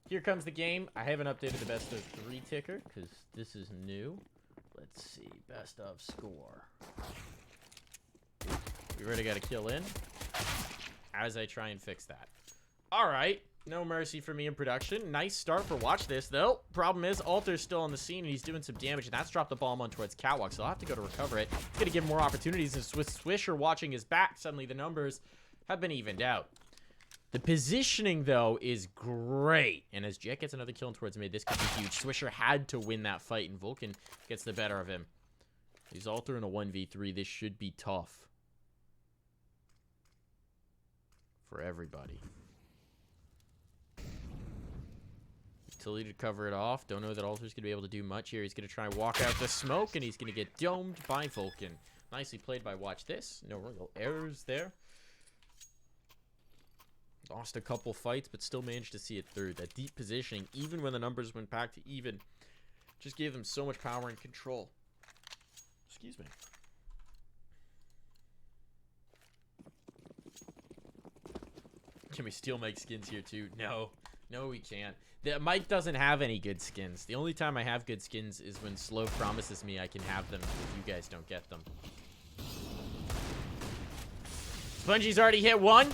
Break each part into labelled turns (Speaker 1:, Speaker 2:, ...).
Speaker 1: Here comes the game. I haven't updated the best of 3 ticker because this is new. Let's see. Best of score. We already got a kill in. As I try and fix that. Alright. No mercy for me in production. Nice start for Watch This, though. Problem is, Alter's still on the scene, and he's doing some damage, and that's dropped the bomb on towards Catwalk, so I'll have to go to recover it. It's going to give him more opportunities, and Swisher watching his back. Suddenly, the numbers have been evened out. The positioning, though, is great. And as Jet gets another kill in towards mid, this could be huge. Swisher had to win that fight, and Vulcan gets the better of him. He's Alter in a 1v3. This should be tough. For everybody. Utility to cover it off. Don't know that Alter's going to be able to do much here. He's going to try and walk out the smoke, and he's going to get domed by Vulcan. Nicely played by Watch This. No real errors there. Lost a couple fights, but still managed to see it through. That deep positioning, even when the numbers went back to even, just gave them so much power and control. Excuse me. Can we still make skins here too? No. No, we can't. Mike doesn't have any good skins. The only time I have good skins is when Slow promises me I can have them if you guys don't get them. Spongie's already hit 1.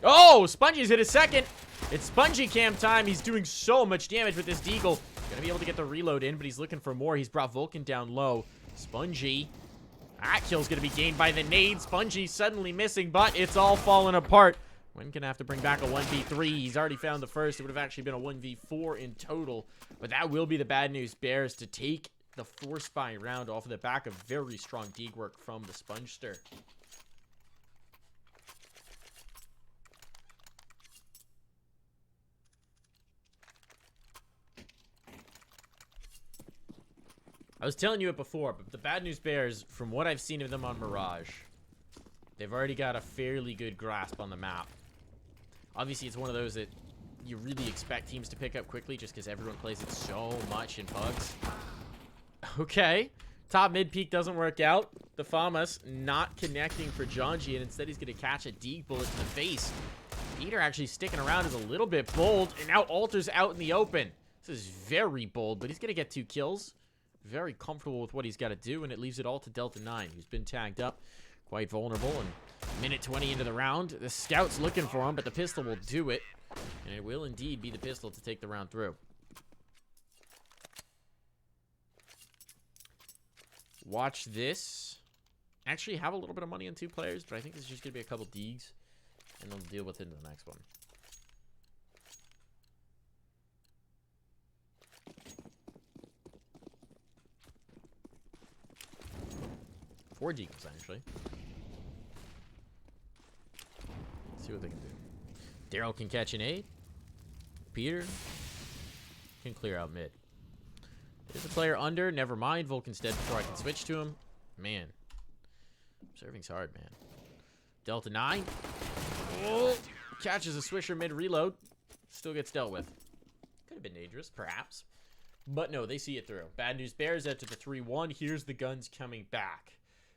Speaker 1: Oh, Spongie's hit a 2nd. It's Spongy Cam time. He's doing so much damage with this Deagle. Gonna be able to get the reload in, but he's looking for more. He's brought Vulcan down low. Spongy. That kill's gonna be gained by the nade. Spongy suddenly missing, but it's all falling apart. Win gonna have to bring back a 1v3. He's already found the first. It would have actually been a 1v4 in total. But that will be the bad news bears to take the 4-spy round off of the back of very strong dig work from the Spongester. I was telling you it before, but the bad news bears, from what I've seen of them on Mirage, they've already got a fairly good grasp on the map. Obviously, it's one of those that you really expect teams to pick up quickly just because everyone plays it so much in pugs. Okay. Top mid peak doesn't work out. The Famas not connecting for Janji, and instead he's going to catch a Deeg bullet to the face. Peter actually sticking around is a little bit bold, and now Alter's out in the open. This is very bold, but he's going to get 2 kills. Very comfortable with what he's got to do, and it leaves it all to Delta 9, who's been tagged up. Quite vulnerable, and minute 20 into the round. The scout's looking for him, but the pistol will do it. And it will indeed be the pistol to take the round through. Watch this. Actually have a little bit of money on 2 players, but I think this is just going to be a couple Deegs, and they'll deal with it in the next one. Four Deagles, actually. Let's see what they can do. Daryl can catch an 8. Peter can clear out mid. There's a player under. Never mind. Vulcan's dead before I can switch to him. Man. Serving's hard, man. Delta 9. Oh, catches a Swisher mid reload. Still gets dealt with. Could have been dangerous, perhaps. But no, they see it through. Bad news bears out to the 3-1. Here's the guns coming back.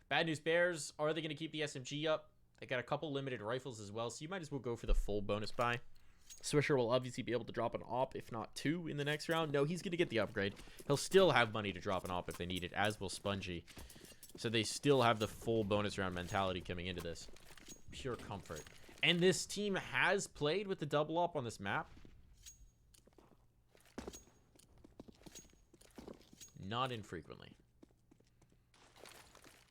Speaker 1: Bad news bears, are they going to keep the SMG up? They got a couple limited rifles as well, so you might as well go for the full bonus buy. Swisher will obviously be able to drop an op, if not 2 in the next round. No, he's going to get the upgrade. He'll still have money to drop an op if they need it, as will Spongy. So they still have the full bonus round mentality coming into this. Pure comfort. And this team has played with the double op on this map. Not infrequently.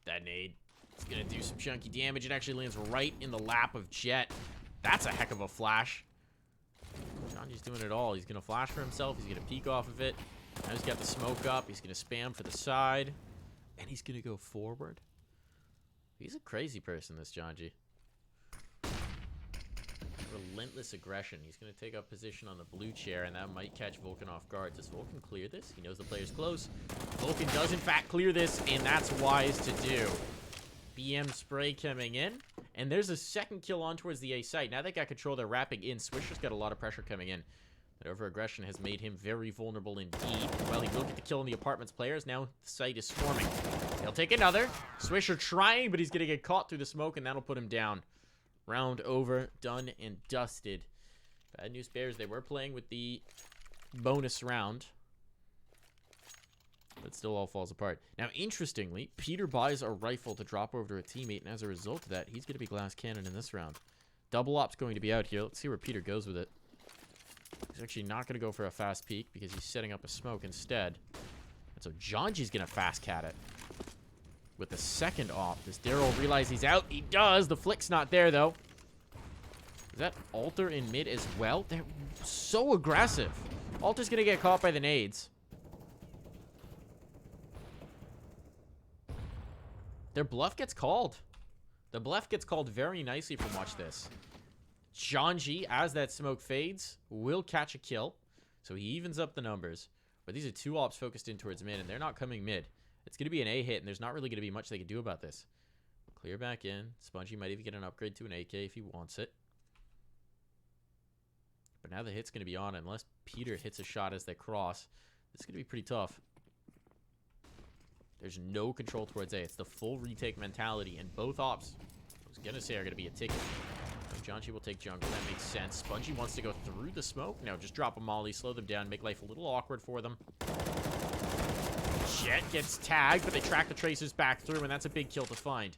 Speaker 1: That nade is going to do some chunky damage. It actually lands right in the lap of Jet. That's a heck of a flash. Johnny's doing it all. He's going to flash for himself. He's going to peek off of it. Now he's got the smoke up. He's going to spam for the side. And he's going to go forward. He's a crazy person, this Janji. Relentless aggression. He's going to take up position on the blue chair, and that might catch Vulcan off guard. Does Vulcan clear this? He knows the player's close. Vulcan does, in fact, clear this, and that's wise to do. BM spray coming in, and there's a 2nd kill on towards the A site. Now they got control, they're wrapping in. Swisher's got a lot of pressure coming in. That over-aggression has made him very vulnerable indeed. Well, he will get the kill on the apartment's players. Now the site is swarming. He'll take another. Swisher trying, but he's going to get caught through the smoke, and that'll put him down. Round over, done and dusted. Bad news bears, they were playing with the bonus round. But still all falls apart. Now, interestingly, Peter buys a rifle to drop over to a teammate, and as a result of that, he's going to be glass cannon in this round. Double op's going to be out here. Let's see where Peter goes with it. He's actually not going to go for a fast peek because he's setting up a smoke instead. And so Janji's going to fast cat it with the second op. Does Daryl realize he's out? He does. The flick's not there, though. Is that Alter in mid as well? They're so aggressive. Alter's going to get caught by the nades. Their bluff gets called. The bluff gets called very nicely from watch this. Janji, as that smoke fades, will catch a kill. So he evens up the numbers. But these are two ops focused in towards mid, and they're not coming mid. It's going to be an A hit, and there's not really going to be much they can do about this. Clear back in. Spongy might even get an upgrade to an AK if he wants it. But now the hit's going to be on. Unless Peter hits a shot as they cross, it's going to be pretty tough. There's no control towards A. It's the full retake mentality, and both ops, I was going to say, are going to be a ticket. Janji will take jungle. That makes sense. Spongy wants to go through the smoke. No, just drop a molly, slow them down, make life a little awkward for them. Jet gets tagged, but they track the tracers back through, and that's a big kill to find.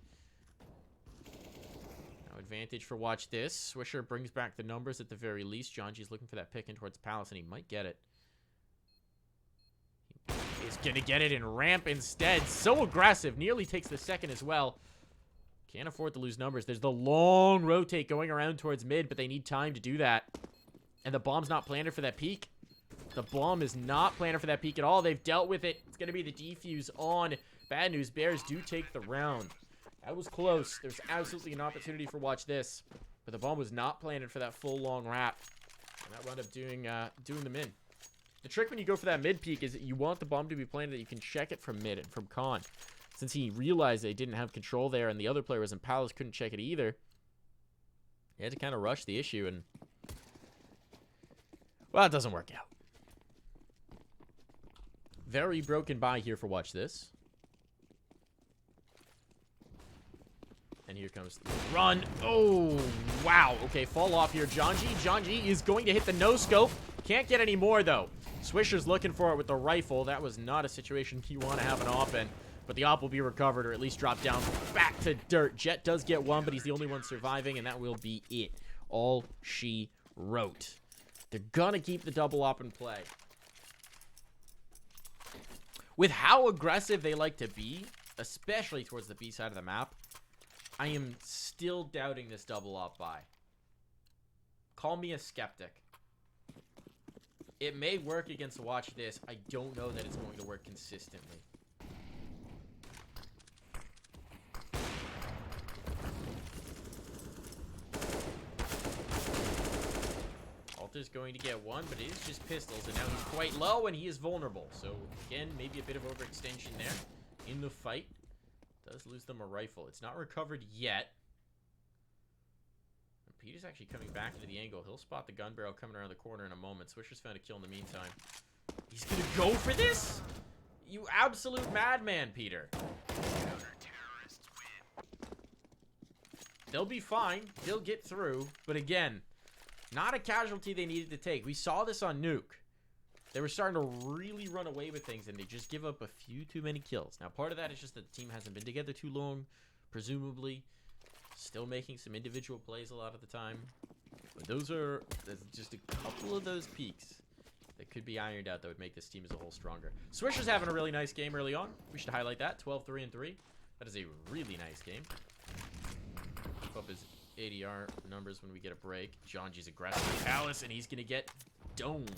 Speaker 1: Now, advantage for watch this. Swisher brings back the numbers at the very least. Janji's looking for that pick in towards Palace, and he might get it. He's going to get it in ramp instead. So aggressive. Nearly takes the second as well. Can't afford to lose numbers. There's the long rotate going around towards mid, but they need time to do that. And the bomb's not planted for that peak. The bomb is not planted for that peak at all. They've dealt with it. It's going to be the defuse on. Bad news. Bears do take the round. That was close. There's absolutely an opportunity for watch this. But the bomb was not planted for that full long wrap. And that wound up doing them in. The trick when you go for that mid peak is that you want the bomb to be planted that you can check it from mid and from con. Since he realized they didn't have control there and the other player was in Palace, couldn't check it either. He had to kind of rush the issue and... well, it doesn't work out. Very broken buy here for watch this. And here comes the run. Oh, wow. Okay, fall off here. Janji is going to hit the no-scope. Can't get any more, though. Swisher's looking for it with the rifle. That was not a situation you want to have an op in. But the op will be recovered or at least drop down back to dirt. Jet does get one, but he's the only one surviving, and that will be it. All she wrote. They're going to keep the double op in play. With how aggressive they like to be, especially towards the B side of the map, I am still doubting this double op buy. Call me a skeptic. It may work against watch this. I don't know that it's going to work consistently. Alter's going to get one, but it is just pistols, and now he's quite low, and he is vulnerable. So, again, maybe a bit of overextension there in the fight. Does lose them a rifle. It's not recovered yet. And Peter's actually coming back into the angle. He'll spot the gun barrel coming around the corner in a moment. Swisher's found a kill in the meantime. He's going to go for this? You absolute madman, Peter. They'll be fine. They'll get through. But again, not a casualty they needed to take. We saw this on Nuke. They were starting to really run away with things, and they just give up a few too many kills. Now, part of that is just that the team hasn't been together too long, presumably. Still making some individual plays a lot of the time. But there's just a couple of those peaks that could be ironed out that would make this team as a whole stronger. Swisher's having a really nice game early on. We should highlight that. 12-3-3. That is a really nice game. Keep up his ADR numbers when we get a break. Janji's aggressive. Palace, and he's going to get domed.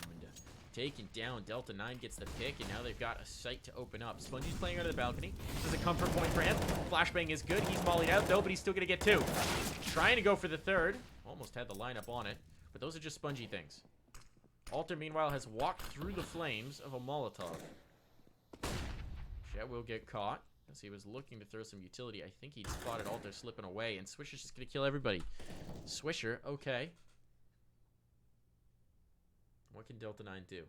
Speaker 1: Taken down. Delta 9 gets the pick, and now they've got a site to open up. Spongy's playing under the balcony. This is a comfort point for him. Flashbang is good. He's mollied out, though, but he's still going to get two. Trying to go for the third. Almost had the lineup on it, but those are just Spongy things. Alter, meanwhile, has walked through the flames of a Molotov. Jet will get caught, as he was looking to throw some utility. I think he'd spotted Alter slipping away, and Swisher's just going to kill everybody. Swisher, okay. What can Delta 9 do?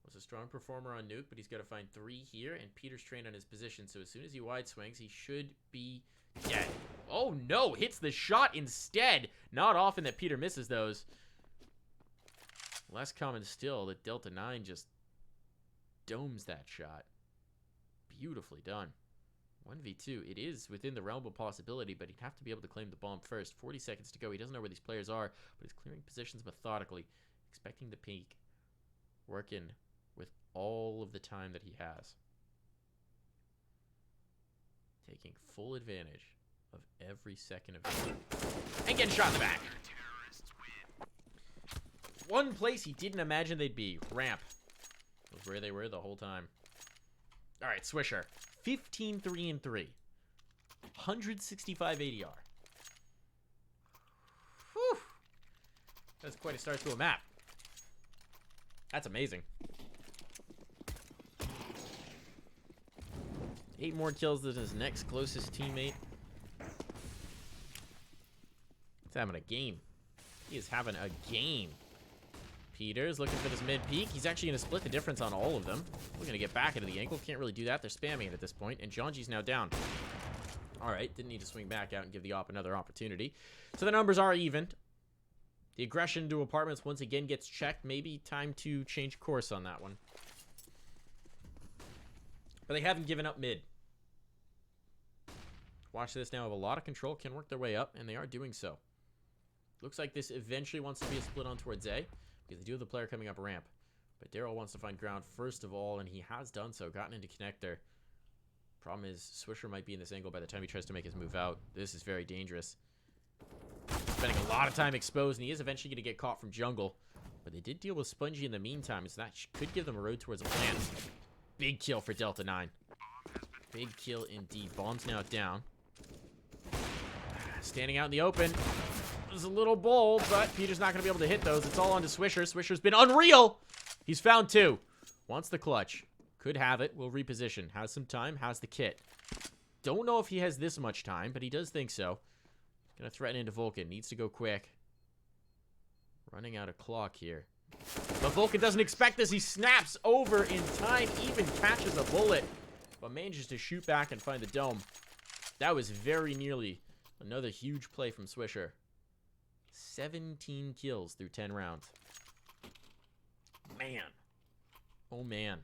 Speaker 1: Was a strong performer on Nuke, but he's got to find 3 here, and Peter's trained on his position, so as soon as he wide swings, he should be dead. Oh no, hits the shot instead. Not often that Peter misses those. Less common still that Delta 9 just domes that shot. Beautifully done. 1v2. It is within the realm of possibility, but he'd have to be able to claim the bomb first. 40 seconds to go. He doesn't know where these players are, but he's clearing positions methodically, expecting the peak, working with all of the time that he has. Taking full advantage of every second of it. And getting shot in the back. One place he didn't imagine they'd be. Ramp. Was where they were the whole time. Alright, Swisher. 15-3-3. 165 ADR. Whew. That's quite a start to a map. That's amazing. 8 more kills than his next closest teammate. He's having a game. He is having a game. Peter's looking for this mid-peak. He's actually going to split the difference on all of them. We're going to get back into the angle. Can't really do that. They're spamming it at this point. And Jonji's now down. Alright, didn't need to swing back out and give the op another opportunity. So the numbers are even. The aggression to apartments once again gets checked. Maybe time to change course on that one. But they haven't given up mid. Watch this now. Have a lot of control. Can work their way up. And they are doing so. Looks like this eventually wants to be a split on towards A. Because they do have the player coming up ramp. But Daryl wants to find ground first of all, and he has done so. Gotten into connector. Problem is, Swisher might be in this angle by the time he tries to make his move out. This is very dangerous. Spending a lot of time exposed, and he is eventually going to get caught from jungle. But they did deal with Spongy in the meantime, so that could give them a road towards a plan. Big kill for Delta 9. Big kill indeed. Bomb's now down. Standing out in the open. It was a little bold, but Peter's not going to be able to hit those. It's all on to Swisher. Swisher's been unreal. He's found 2. Wants the clutch. Could have it. Will reposition. Has some time. Has the kit. Don't know if he has this much time, but he does think so. Gonna threaten into Vulcan. Needs to go quick. Running out of clock here. But Vulcan doesn't expect this. He snaps over in time. Even catches a bullet. But manages to shoot back and find the dome. That was very nearly another huge play from Swisher. 17 kills through 10 rounds. Man. Oh, man.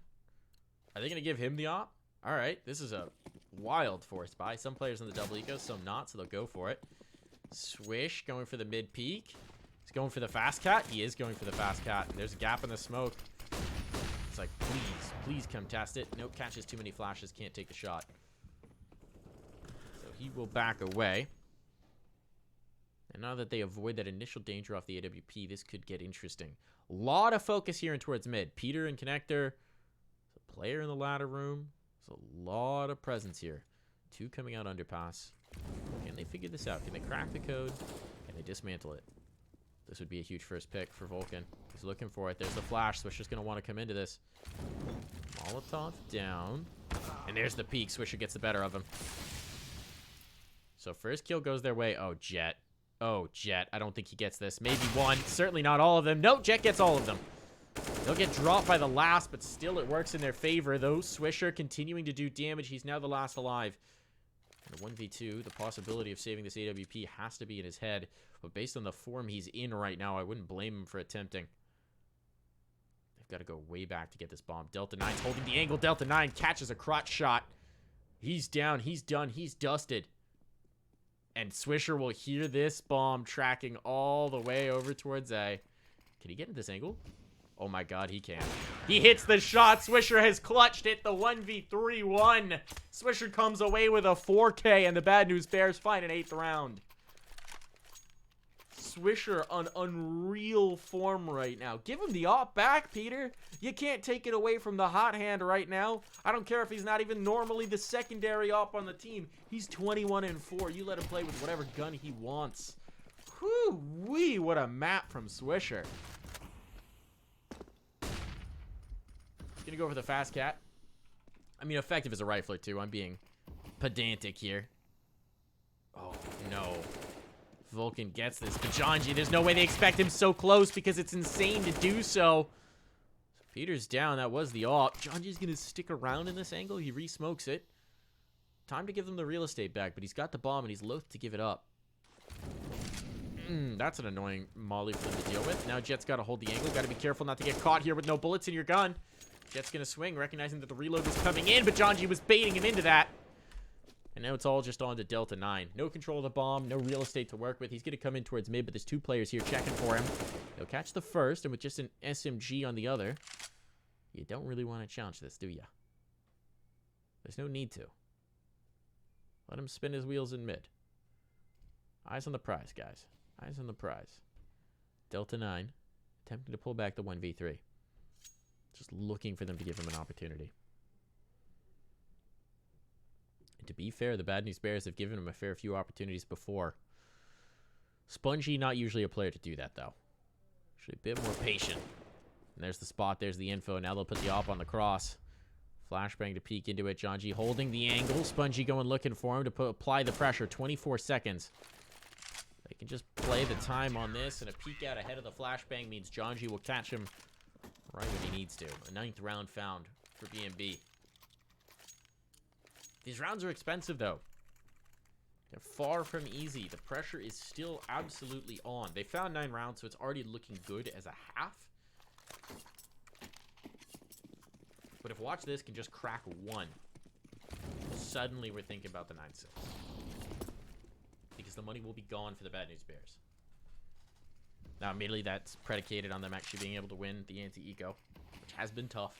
Speaker 1: Are they going to give him the op? All right. This is a wild force buy. Some players in the double eco, some not, so they'll go for it. Swish going for the mid-peak. He's going for the fast cat. He is going for the fast cat. There's a gap in the smoke. It's like, please, please come test it. Nope, catches too many flashes. Can't take the shot. So he will back away. And now that they avoid that initial danger off the AWP, this could get interesting. A lot of focus here and towards mid. Peter and connector. There's a player in the ladder room. There's a lot of presence here. 2 coming out underpass. Can they figure this out? Can they crack the code? Can they dismantle it? This would be a huge first pick for Vulcan. He's looking for it. There's the flash. Swisher's going to want to come into this. Molotov down. And there's the peak. Swisher gets the better of him. So first kill goes their way. Oh, Jet. Oh, Jet. I don't think he gets this. Maybe one. Certainly not all of them. No, Jet gets all of them. They'll get dropped by the last, but still it works in their favor, though. Swisher continuing to do damage. He's now the last alive. And a 1v2, the possibility of saving this AWP has to be in his head. But based on the form he's in right now, I wouldn't blame him for attempting. They've got to go way back to get this bomb. Delta 9's holding the angle. Delta 9 catches a crotch shot. He's down. He's done. He's dusted. And Swisher will hear this bomb tracking all the way over towards A. Can he get into this angle? Oh my god, he can. He hits the shot. Swisher has clutched it. The 1v3-1. Swisher comes away with a 4K, and the bad news bears find an 8th round. Swisher on unreal form right now. Give him the op back, Peter. You can't take it away from the hot hand right now. I don't care if he's not even normally the secondary op on the team. He's 21-4. You let him play with whatever gun he wants. Whoo-wee, what a map from Swisher. Gonna go for the fast cat. I mean, effective as a rifler too. I'm being pedantic here. Oh, no. Vulcan gets this. But Jonji, there's no way they expect him so close because it's insane to do so. Peter's down. That was the op. Jonji's going to stick around in this angle. He re-smokes it. Time to give them the real estate back, but he's got the bomb and he's loath to give it up. That's an annoying molly for them to deal with. Now Jet's got to hold the angle. Got to be careful not to get caught here with no bullets in your gun. Jet's going to swing, recognizing that the reload was coming in, but Janji was baiting him into that. And now it's all just on to Delta 9. No control of the bomb, no real estate to work with. He's going to come in towards mid, but there's 2 players here checking for him. He'll catch the first, and with just an SMG on the other, you don't really want to challenge this, do ya? There's no need to. Let him spin his wheels in mid. Eyes on the prize, guys. Eyes on the prize. Delta 9, attempting to pull back the 1v3. Just looking for them to give him an opportunity. And to be fair, the Bad News Bears have given him a fair few opportunities before. Spongy, not usually a player to do that, though. Usually a bit more patient. And there's the spot, there's the info. Now they'll put the op on the cross. Flashbang to peek into it. Janji holding the angle. Spongy going looking for him to apply the pressure. 24 seconds. They can just play the time on this, and a peek out ahead of the flashbang means Janji will catch him right when he needs to. A 9th round found for BNB. These rounds are expensive, though. They're far from easy. The pressure is still absolutely on. They found 9 rounds, so it's already looking good as a half. But if Watch This can just crack 1, suddenly we're thinking about the 9-6. Because the money will be gone for the Bad News Bears. Now, immediately that's predicated on them actually being able to win the anti-eco, which has been tough.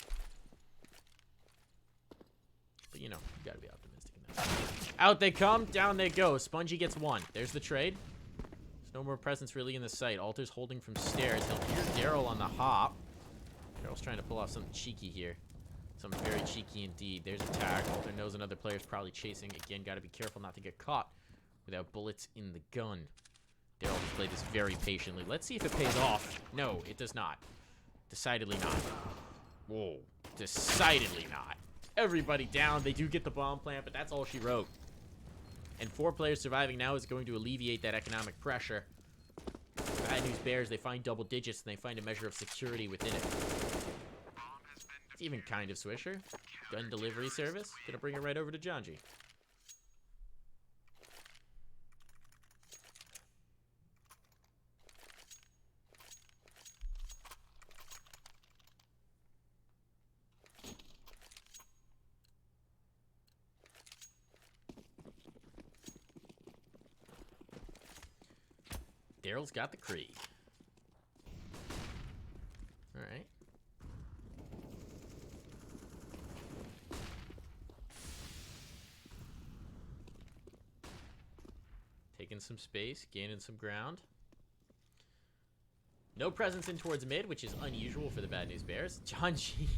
Speaker 1: But, you know, you gotta be optimistic in that. Out they come, down they go. Spongy gets 1. There's the trade. There's no more presence really in the site. Alter's holding from stairs. He'll hear Daryl on the hop. Daryl's trying to pull off something cheeky here. Something very cheeky indeed. There's a tag. Alter knows another player's probably chasing. Again, gotta be careful not to get caught without bullets in the gun. Daryl has played this very patiently. Let's see if it pays off. No, it does not. Decidedly not. Whoa. Decidedly not. Everybody down. They do get the bomb plant, but that's all she wrote. And 4 players surviving now is going to alleviate that economic pressure. Bad News Bears, they find double digits, and they find a measure of security within it. It's even kind of Swisher. Gun delivery service. Gonna bring it right over to Janji. Daryl's got the Krieg. Alright. Taking some space, gaining some ground. No presence in towards mid, which is unusual for the Bad News Bears. Janji.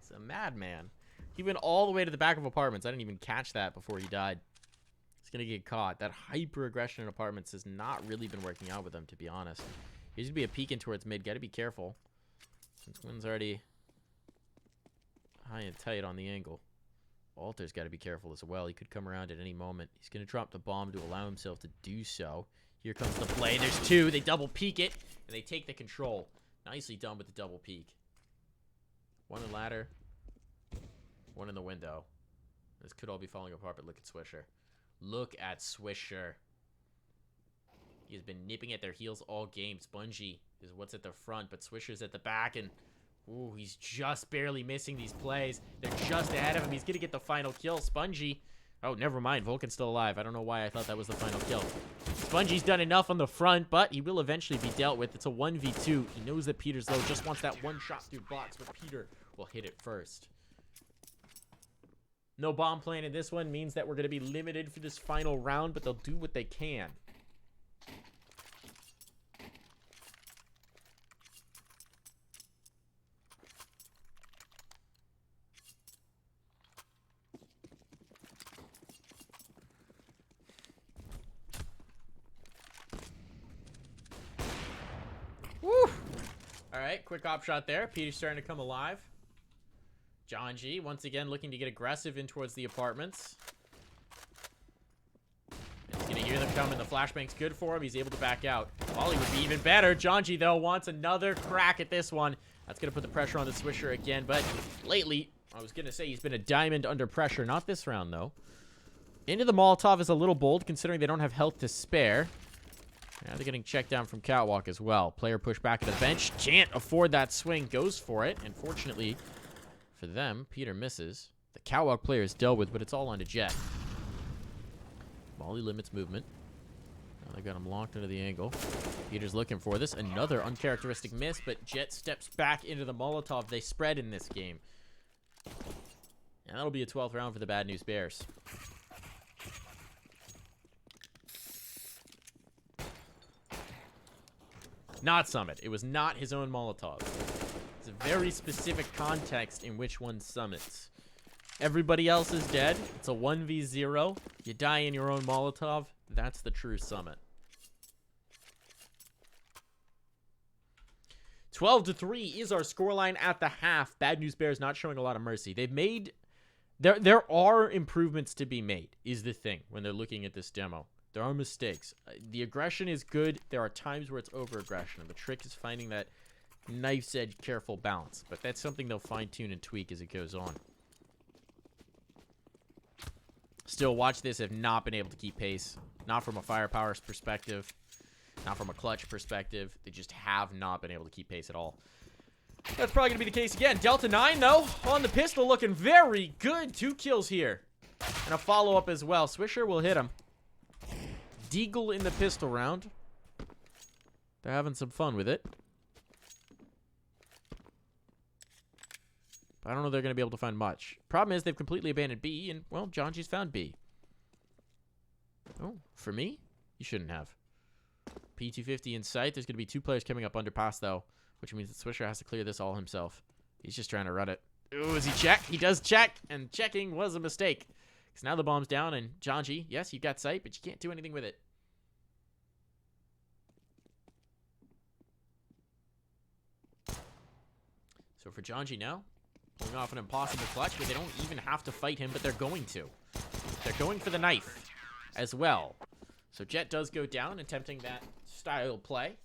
Speaker 1: He's a madman. He went all the way to the back of apartments. I didn't even catch that before he died. Gonna get caught. That hyper aggression in apartments has not really been working out with him, to be honest. He's gonna be a peeking towards mid. Gotta be careful, since Wynn's already high and tight on the angle. Alter's got to be careful as well. He could come around at any moment. He's gonna drop the bomb to allow himself to do so. Here comes the play. There's 2. They double peek it, and they take the control. Nicely done with the double peek. 1 in the ladder, 1 in the window. This could all be falling apart, but look at Swisher. Look at Swisher. He has been nipping at their heels all game. Spongy is what's at the front, but Swisher's at the back, and ooh, he's just barely missing these plays. They're just ahead of him. He's gonna get the final kill. Spongy. Oh, never mind. Vulcan's still alive. I don't know why I thought that was the final kill. Spongy's done enough on the front, but he will eventually be dealt with. It's a 1v2. He knows that Peter's low. Just wants that one shot through box, but Peter will hit it first. No bomb plan in this one means that we're going to be limited for this final round, but they'll do what they can. Woo! All right, quick op shot there. Peter's starting to come alive. Janji, once again, looking to get aggressive in towards the apartments. And he's going to hear them coming. The flashbang's good for him. He's able to back out. Molly would be even better. Janji, though, wants another crack at this one. That's going to put the pressure on the Swisher again. But lately, I was going to say he's been a diamond under pressure. Not this round, though. Into the Molotov is a little bold, considering they don't have health to spare. Now they're getting checked down from Catwalk as well. Player push back at the bench. Can't afford that swing. Goes for it. And fortunately for them, Peter misses. The Catwalk player is dealt with, but it's all on to Jet. Molly limits movement. Now they got him locked into the angle. Peter's looking for this. Another uncharacteristic miss, but Jet steps back into the Molotov. They spread in this game. And that'll be a 12th round for the Bad News Bears. Not Summit. It was not his own Molotov. It's a very specific context in which one summits. Everybody else is dead. It's a 1v0. You die in your own Molotov. That's the true Summit. 12-3 is our scoreline at the half. Bad News Bears not showing a lot of mercy. They've made... There are improvements to be made, is the thing, when they're looking at this demo. There are mistakes. The aggression is good. There are times where it's over-aggression. And the trick is finding that knife's edge, careful balance. But that's something they'll fine-tune and tweak as it goes on. Still, watch this, have not been able to keep pace. Not from a firepower perspective. Not from a clutch perspective. They just have not been able to keep pace at all. That's probably going to be the case again. Delta 9, though, on the pistol, looking very good. 2 kills here. And a follow-up as well. Swisher will hit him. Deagle in the pistol round. They're having some fun with it. But I don't know if they're going to be able to find much. Problem is, they've completely abandoned B, and, well, Jonji's found B. Oh, for me? You shouldn't have. P250 in sight. There's going to be 2 players coming up underpass, though, which means that Swisher has to clear this all himself. He's just trying to run it. Ooh, does he check? He does check, and checking was a mistake. Because now the bomb's down, and Jonji, yes, you've got sight, but you can't do anything with it. So for Jonji now, pulling off an impossible clutch, but they don't even have to fight him, but they're going to. They're going for the knife as well. So Jet does go down, attempting that style play.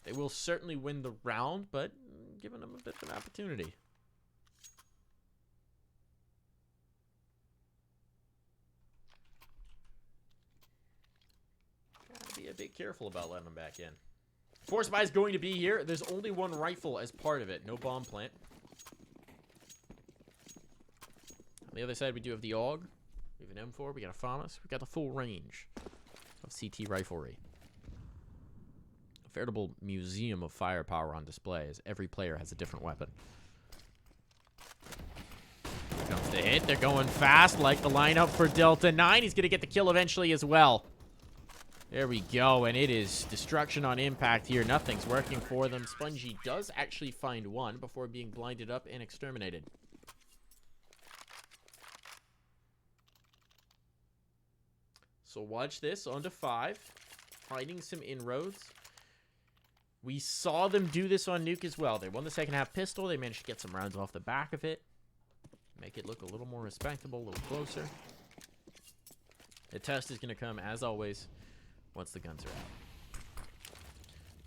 Speaker 1: They will certainly win the round, but giving them a bit of an opportunity. Gotta be a bit careful about letting them back in. Force buy is going to be here. There's only 1 rifle as part of it. No bomb plant. On the other side, we do have the AUG. We have an M4. We got a FAMAS. We got the full range of CT riflery. A veritable museum of firepower on display, as every player has a different weapon. Here comes the hit. They're going fast, like the lineup for Delta 9. He's going to get the kill eventually as well. There we go, and it is destruction on impact here. Nothing's working for them. Spongy does actually find 1 before being blinded up and exterminated. So watch this, on to 5. Finding some inroads. We saw them do this on Nuke as well. They won the second half pistol. They managed to get some rounds off the back of it. Make it look a little more respectable, a little closer. The test is going to come, as always, once the guns are out.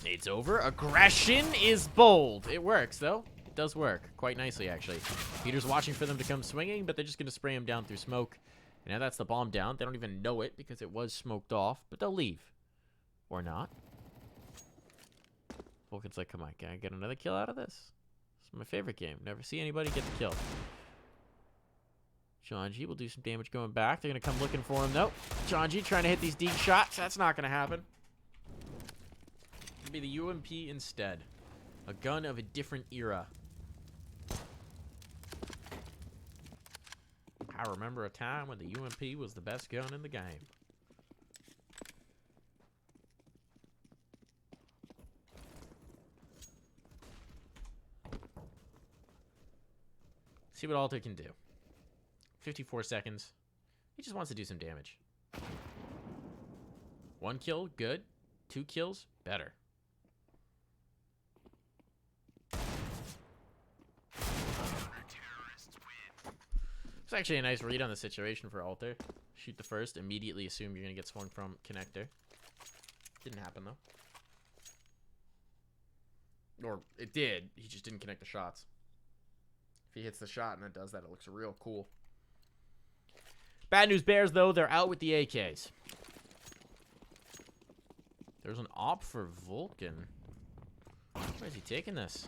Speaker 1: Nades over. Aggression is bold. It works, though. It does work quite nicely, actually. Peter's watching for them to come swinging, but they're just going to spray him down through smoke. And now that's the bomb down. They don't even know it because it was smoked off, but they'll leave. Or not. Vulcan's like, come on, can I get another kill out of this? It's my favorite game. Never see anybody get the kill. Jonji will do some damage going back. They're going to come looking for him, though. Jonji trying to hit these deep shots. That's not going to happen. It'll be the UMP instead. A gun of a different era. I remember a time when the UMP was the best gun in the game. See what Alter can do. 54 seconds. He just wants to do some damage. 1 kill, good. 2 kills, better. It's actually a nice read on the situation for Alter. Shoot the first, immediately assume you're going to get swung from connector. Didn't happen, though. Or, it did. He just didn't connect the shots. If he hits the shot and it does that, it looks real cool. Bad News Bears, though, they're out with the AKs. There's an op for Vulcan. Where is he taking this?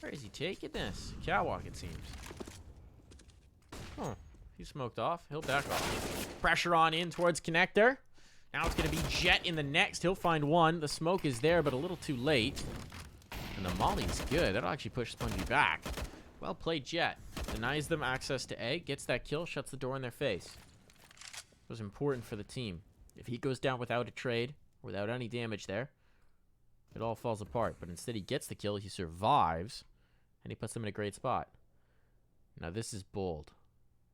Speaker 1: Where is he taking this? Catwalk, it seems. Oh, he smoked off. He'll back off. Pressure on in towards connector. Now it's going to be Jet in the next. He'll find one. The smoke is there, but a little too late. And the molly's good. That'll actually push Spongy back. Well played, Jet. Denies them access to A. Gets that kill. Shuts the door in their face. It was important for the team. If he goes down without a trade, without any damage there, it all falls apart. But instead he gets the kill. He survives. And he puts them in a great spot. Now this is bold.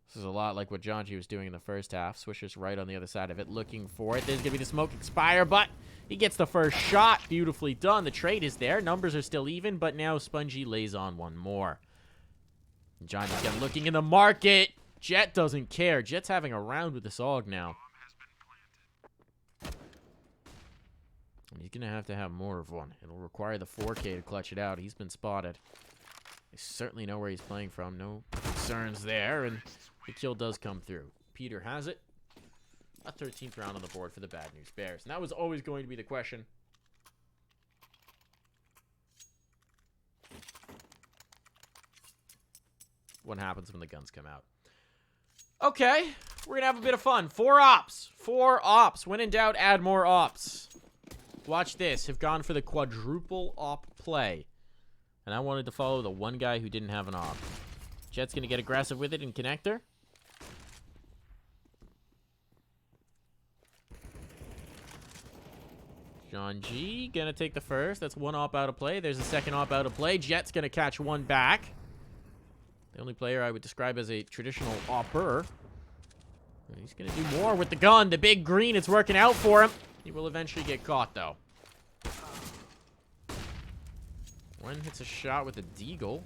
Speaker 1: This is a lot like what Janji was doing in the first half. Swisher's right on the other side of it, looking for it. There's going to be the smoke expire, but he gets the first shot. Beautifully done. The trade is there. Numbers are still even, but now Spongy lays on one more. Janji's got looking in the market. Jet doesn't care. Jet's having a round with this AUG now. And he's going to have more of one. It'll require the 4K to clutch it out. He's been spotted. They certainly know where he's playing from. No concerns there, and the kill does come through. Peter has it. A 13th round on the board for the Bad News Bears. And that was always going to be the question. What happens when the guns come out? Okay, we're going to have a bit of fun. 4 ops. 4 ops. When in doubt, add more ops. Watch this. Have gone for the quadruple op play. And I wanted to follow the one guy who didn't have an op. Jet's going to get aggressive with it in connector. John G going to take the first. That's 1 op out of play. There's a 2nd op out of play. Jet's going to catch 1 back. The only player I would describe as a traditional opper. And he's going to do more with the gun. The big green, it's working out for him. He will eventually get caught, though. One hits a shot with a deagle.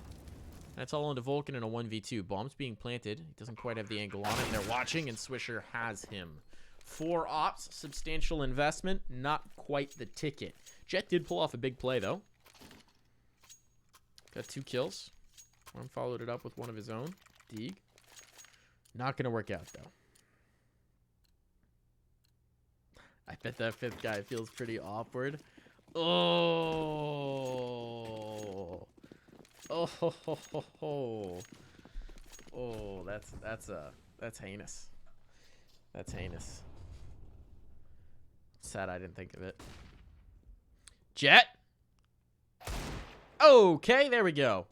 Speaker 1: That's all into Vulcan in a 1v2. Bomb's being planted. He doesn't quite have the angle on it. And they're watching, and Swisher has him. 4 ops, substantial investment. Not quite the ticket. Jet did pull off a big play, though. Got 2 kills. One followed it up with one of his own. Deeg. Not going to work out, though. I bet that 5th guy feels pretty awkward. Oh. Oh. Oh, that's heinous. That's heinous. Sad I didn't think of it. Jet. Okay, there we go.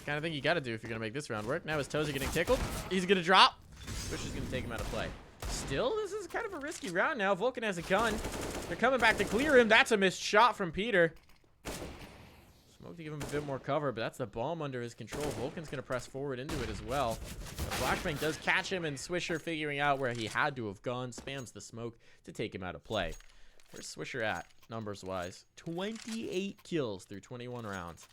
Speaker 1: Kind of thing you got to do if you're going to make this round work. Now his toes are getting tickled. He's going to drop. Swish is going to take him out of play. Still, this is kind of a risky round now. Vulcan has a gun. They're coming back to clear him. That's a missed shot from Peter. Smoke to give him a bit more cover, but that's the bomb under his control. Vulcan's going to press forward into it as well. The flashbang does catch him, and Swisher, figuring out where he had to have gone, spams the smoke to take him out of play. Where's Swisher at, numbers-wise? 28 kills through 21 rounds.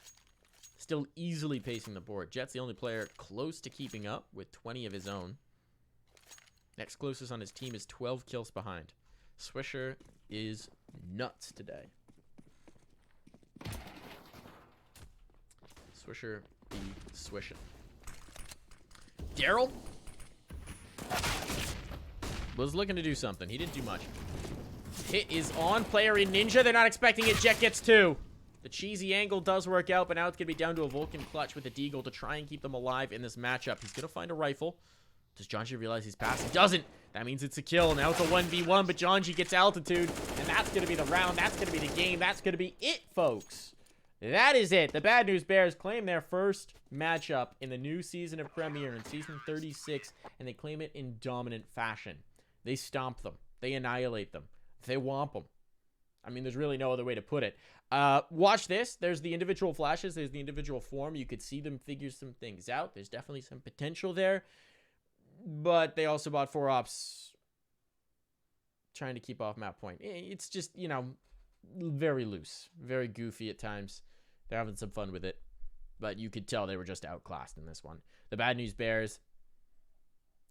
Speaker 1: Still easily pacing the board. Jet's the only player close to keeping up with 20 of his own. Next closest on his team is 12 kills behind. Swisher is nuts today. Swisher be swishing. Daryl was looking to do something. He didn't do much. Hit is on. Player in Ninja. They're not expecting it. Jet gets 2. The cheesy angle does work out, but now it's going to be down to a Vulcan clutch with a deagle to try and keep them alive in this matchup. He's going to find a rifle. Does Janji realize he's passed? He doesn't. That means it's a kill. Now it's a 1v1, but Janji gets altitude, and that's going to be the round. That's going to be the game. That's going to be it, folks. That is it. The Bad News Bears claim their first matchup in the new season of Premier in Season 36, and they claim it in dominant fashion. They stomp them. They annihilate them. They whomp them. I mean, there's really no other way to put it. Watch this. There's the individual flashes. There's the individual form. You could see them figure some things out. There's definitely some potential there. But they also bought 4 ops trying to keep off map point. It's just, you know, very loose. Very goofy at times. They're having some fun with it. But you could tell they were just outclassed in this one. The Bad News Bears,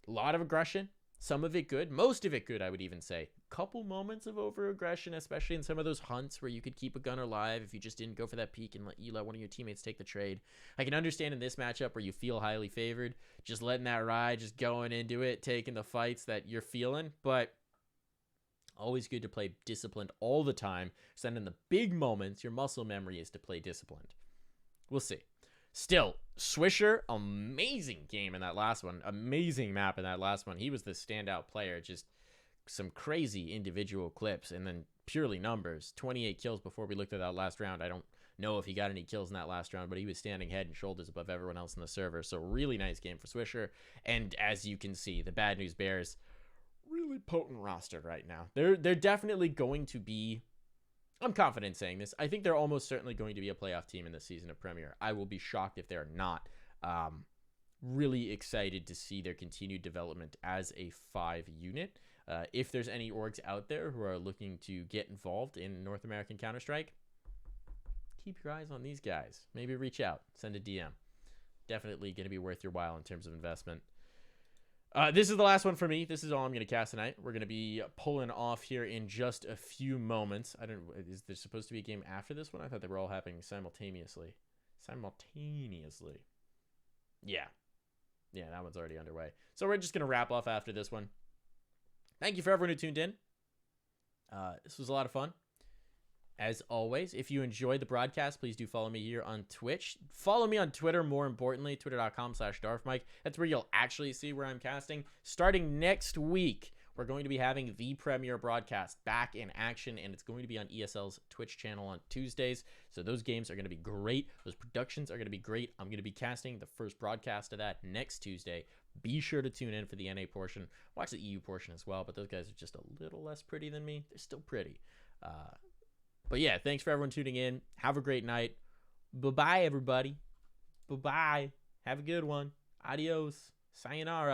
Speaker 1: a lot of aggression. Some of it good. Most of it good, I would even say. couple moments of over-aggression, especially in some of those hunts where you could keep a gunner alive if you just didn't go for that peek and let one of your teammates take the trade. I can understand in this matchup where you feel highly favored, just letting that ride, just going into it, taking the fights that you're feeling, but always good to play disciplined all the time. So then in the big moments, your muscle memory is to play disciplined. We'll see. Still, Swisher, amazing game in that last one. Amazing map in that last one. He was the standout player. Just some crazy individual clips and then purely numbers. 28 kills before we looked at that last round. I don't know if he got any kills in that last round, but he was standing head and shoulders above everyone else in the server. So really nice game for Swisher. And as you can see, the Bad News Bears, really potent roster right now. They're definitely going to be, I'm confident saying this, I think they're almost certainly going to be a playoff team in this season of Premier. I will be shocked if they're not. Really excited to see their continued development as a 5 unit. If there's any orgs out there who are looking to get involved in North American Counter-Strike, keep your eyes on these guys. Maybe reach out, send a DM. Definitely going to be worth your while in terms of investment. This is the last one for me. This is all I'm going to cast tonight. We're going to be pulling off here in just a few moments. Is there supposed to be a game after this one? I thought they were all happening simultaneously. Yeah. Yeah, that one's already underway. So we're just going to wrap off after this one. Thank you for everyone who tuned in. This was a lot of fun. As always, if you enjoyed the broadcast, please do follow me here on Twitch. Follow me on Twitter, more importantly, twitter.com/DarfMike. That's where you'll actually see where I'm casting. Starting next week, we're going to be having the Premier broadcast back in action, and it's going to be on ESL's Twitch channel on Tuesdays. So those games are going to be great. Those productions are going to be great. I'm going to be casting the first broadcast of that next Tuesday. Be sure to tune in for the NA portion. Watch the EU portion as well, but those guys are just a little less pretty than me. They're still pretty. But yeah, thanks for everyone tuning in. Have a great night. Bye-bye, everybody. Bye-bye. Have a good one. Adios. Sayonara.